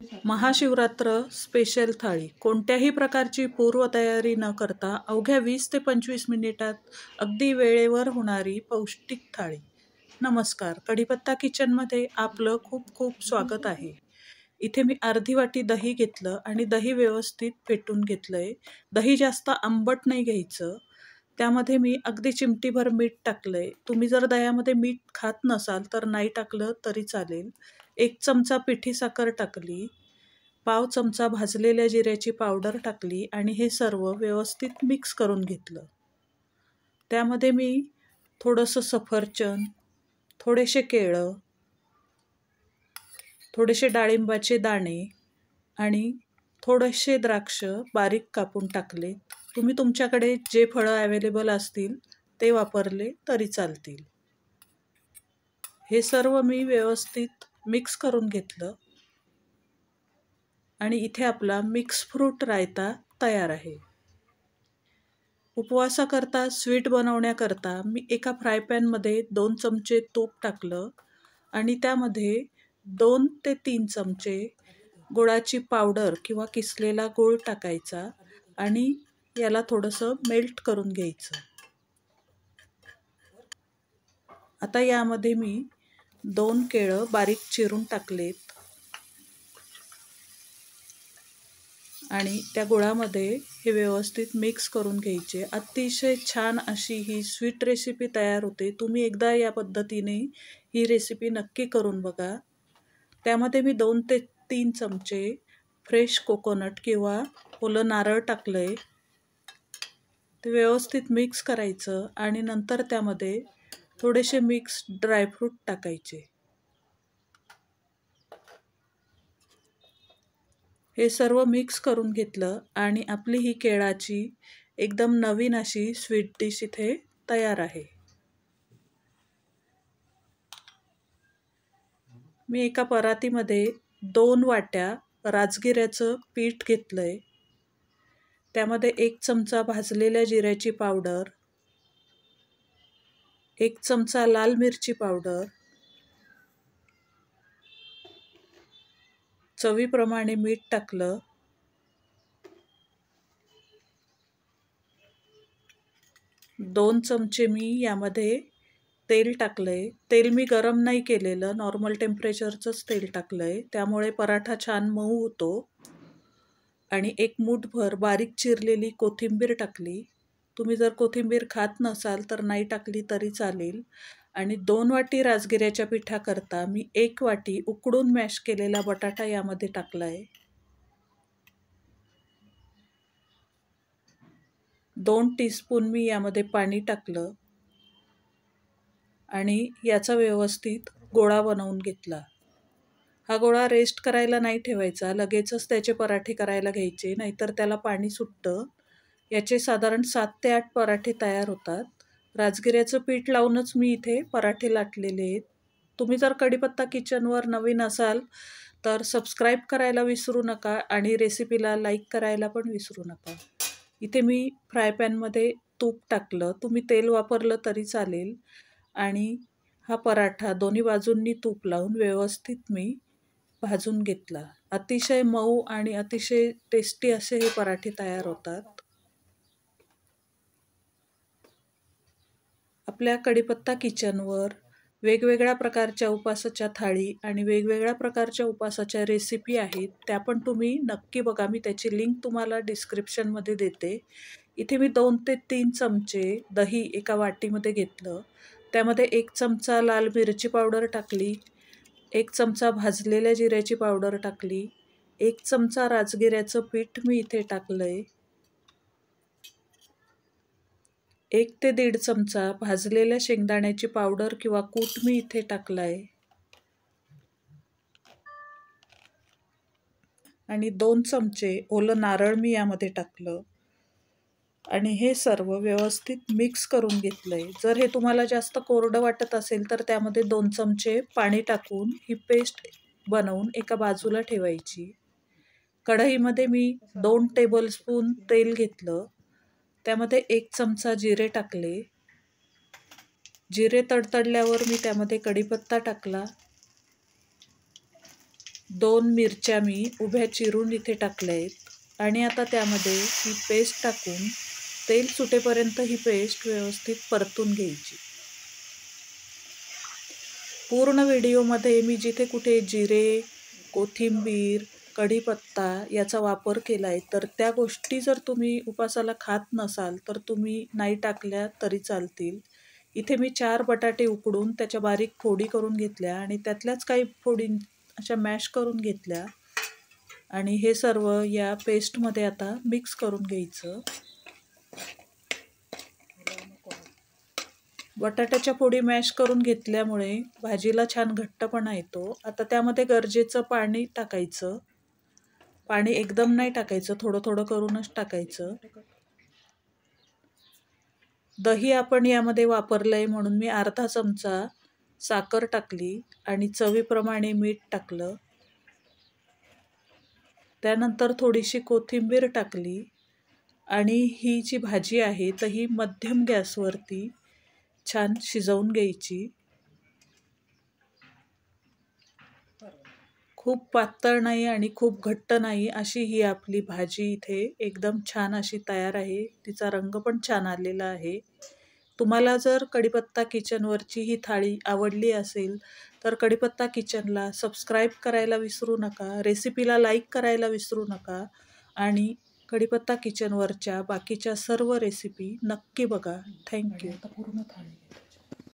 Mahashivratri special थाळी. कोणत्याही प्रकारची पूर्वतयारी न करता अवघ्या 20 ते 25 मिनिटात अगदी वेळेवर होणारी पौष्टिक थाळी. नमस्कार, कढीपत्ता किचनमध्ये आपलं खूप खूप स्वागत आहे. इथे मी अर्धी वाटी दही घेतलं आणि दही व्यवस्थित फेटून घेतलंय. दही जास्त आंबट नाही घ्यायचं. त्यामध्ये मी अगदी चिमटीभर मीठ टाकलंय. तुम्ही जर दह्यामध्ये मीठ खात नसाल तर नाही टाकलं तरी चालेल. 1 चमचा पिठी साखर टाकली. पाव चमचा भाजलेल्या जिऱ्याची पावडर टाकली आणि हे सर्व व्यवस्थित मिक्स करून घेतलं. त्यामध्ये मी थोडंसं सफरचंद, थोडेसे केळं, थोडेसे डाळिंबाचे दाणे आणि थोडेसे द्राक्ष बारीक कापून टाकले. तुम्ही तुमच्याकडे जे फळं अवेलेबल असतील ते वापरले तरी चालतील. हे सर्व मी व्यवस्थित मिक्स करून घेतलं आणि इथे आपला मिक्स फ्रूट रायता तयार आहे. उपवासाकरता स्वीट बनवण्याकरता मी एका फ्राय पॅनमध्ये 2 चमचे तूप टाकलं आणि त्यामध्ये 2 ते 3 चमचे गुळाची पावडर किंवा किसलेला गूळ टाकायचा आणि याला थोडंसं मेल्ट करून घ्यायचं. आता यामध्ये मी 2 केळं बारीक चिरून टाकलेत आणि त्या गुळामध्ये हे व्यवस्थित मिक्स करून घ्यायचे. अतिशय छान अशी ही स्वीट रेसिपी तयार होते. तुम्ही एकदा या पद्धतीने ही रेसिपी नक्की करून बघा. त्यामध्ये मी 2 ते 3 चमचे फ्रेश कोकोनट किंवा ओलं नारळ टाकलंय. ते व्यवस्थित मिक्स करायचं आणि नंतर त्यामध्ये थोडेसे मिक्स ड्रायफ्रूट टाकायचे. हे सर्व मिक्स करून घेतलं आणि आपली ही केळाची एकदम नवीन अशी स्वीट डिश इथे तयार आहे. मी एका परातीमध्ये 2 वाट्या राजगिऱ्याचं पीठ घेतलंय. त्यामध्ये 1 चमचा भाजलेल्या जिऱ्याची पावडर, 1 चमचा लाल मिरची पावडर, चवीप्रमाणे मीठ टाकलं. 2 चमचे मी यामध्ये तेल टाकलंय. तेल मी गरम नाही केलेलं, नॉर्मल टेम्परेचरचंच तेल टाकलंय. त्यामुळे पराठा छान मऊ होतो. आणि 1 मूठभर बारीक चिरलेली कोथिंबीर टाकली. तुम्ही जर कोथिंबीर खात नसाल तर नाही टाकली तरी चालेल. आणि 2 वाटी राजगिऱ्याच्या पिठाकरता मी 1 वाटी उकडून मॅश केलेला बटाटा यामध्ये टाकलाय. 2 टीस्पून मी यामध्ये पाणी टाकलं आणि याचा व्यवस्थित गोळा बनवून घेतला. हा गोळा रेस्ट करायला नाही ठेवायचा, लगेचच त्याचे पराठे करायला घ्यायचे, नाहीतर त्याला पाणी सुटतं. याचे साधारण 7 ते 8 पराठे तयार होतात. राजगिऱ्याचं पीठ लावूनच मी इथे पराठे लाटलेले आहेत. तुम्ही जर कढीपत्ता किचनवर नवीन असाल तर सबस्क्राईब करायला विसरू नका आणि रेसिपीला लाईक करायला पण विसरू नका. इथे मी फ्राय पॅनमध्ये तूप टाकलं, तुम्ही तेल वापरलं तरी चालेल आणि हा पराठा दोन्ही बाजूंनी तूप लावून व्यवस्थित मी भाजून घेतला. अतिशय मऊ आणि अतिशय टेस्टी असे हे पराठे तयार होतात. आपल्या कढीपत्ता किचनवर वेगवेगळ्या प्रकारच्या उपासाच्या थाळी आणि वेगवेगळ्या प्रकारच्या उपासाच्या रेसिपी आहेत. त्या पण तुम्ही नक्की बघा. मी त्याची लिंक तुम्हाला डिस्क्रिप्शनमध्ये देते. इथे मी 2 ते 3 चमचे दही एका वाटीमध्ये घेतलं. त्यामध्ये 1 चमचा लाल मिरची पावडर टाकली, 1 चमचा भाजलेल्या जिऱ्याची पावडर टाकली, 1 चमचा राजगिऱ्याचं पीठ मी इथे टाकलंय, 1 ते 1.5 चमचा भाजलेल्या शेंगदाण्याची पावडर किंवा कूट मी इथे टाकलाय आणि 2 चमचे ओलं नारळ मी यामध्ये टाकलं आणि हे सर्व व्यवस्थित मिक्स करून घेतलंय. जर हे तुम्हाला जास्त कोरडं वाटत असेल तर त्यामध्ये 2 चमचे पाणी टाकून ही पेस्ट बनवून एका बाजूला ठेवायची. कढईमध्ये मी 2 टेबलस्पून तेल घेतलं. त्यामध्ये 1 चमचा जिरे टाकले. जिरे तडतडल्यावर मी त्यामध्ये कढीपत्ता टाकला, 2 मिरच्या मी उभ्या चिरून इथे टाकल्या आहेत आणि आता त्यामध्ये ही पेस्ट टाकून तेल सुटेपर्यंत ही पेस्ट व्यवस्थित परतून घ्यायची. पूर्ण व्हिडिओमध्ये मी जिथे कुठे जिरे, कोथिंबीर, कढीपत्ता याचा वापर केला आहे, तर त्या गोष्टी जर तुम्ही उपासाला खात नसाल तर तुम्ही नाही टाकल्या तरी चालतील. इथे मी 4 बटाटे उकडून त्याच्या बारीक फोडी करून घेतल्या आणि त्यातल्याच काही फोडी अशा मॅश करून घेतल्या आणि हे सर्व या पेस्टमध्ये आता मिक्स करून घ्यायचं. बटाट्याच्या फोडी मॅश करून घेतल्यामुळे भाजीला छान घट्टपणा येतो. आता त्यामध्ये गरजेचं पाणी टाकायचं. पाणी एकदम नाही टाकायचं, थोडं थोडं करूनच टाकायचं. दही आपण यामध्ये वापरलं आहे म्हणून मी अर्धा चमचा साखर टाकली आणि चवीप्रमाणे मीठ टाकलं. त्यानंतर थोडीशी कोथिंबीर टाकली आणि ही जी भाजी आहे तर ही मध्यम गॅसवरती छान शिजवून घ्यायची. खूप पातळ नाही आणि खूप घट्ट नाही अशी ही आपली भाजी इथे एकदम छान अशी तयार आहे. तिचा रंग पण छान आलेला आहे. तुम्हाला जर कढीपत्ता किचनवरची ही थाळी आवडली असेल तर कढीपत्ता किचनला सबस्क्राईब करायला विसरू नका, रेसिपीला लाईक करायला विसरू नका आणि कढीपत्ता किचनवरच्या बाकीच्या सर्व रेसिपी नक्की बघा. थँक्यू.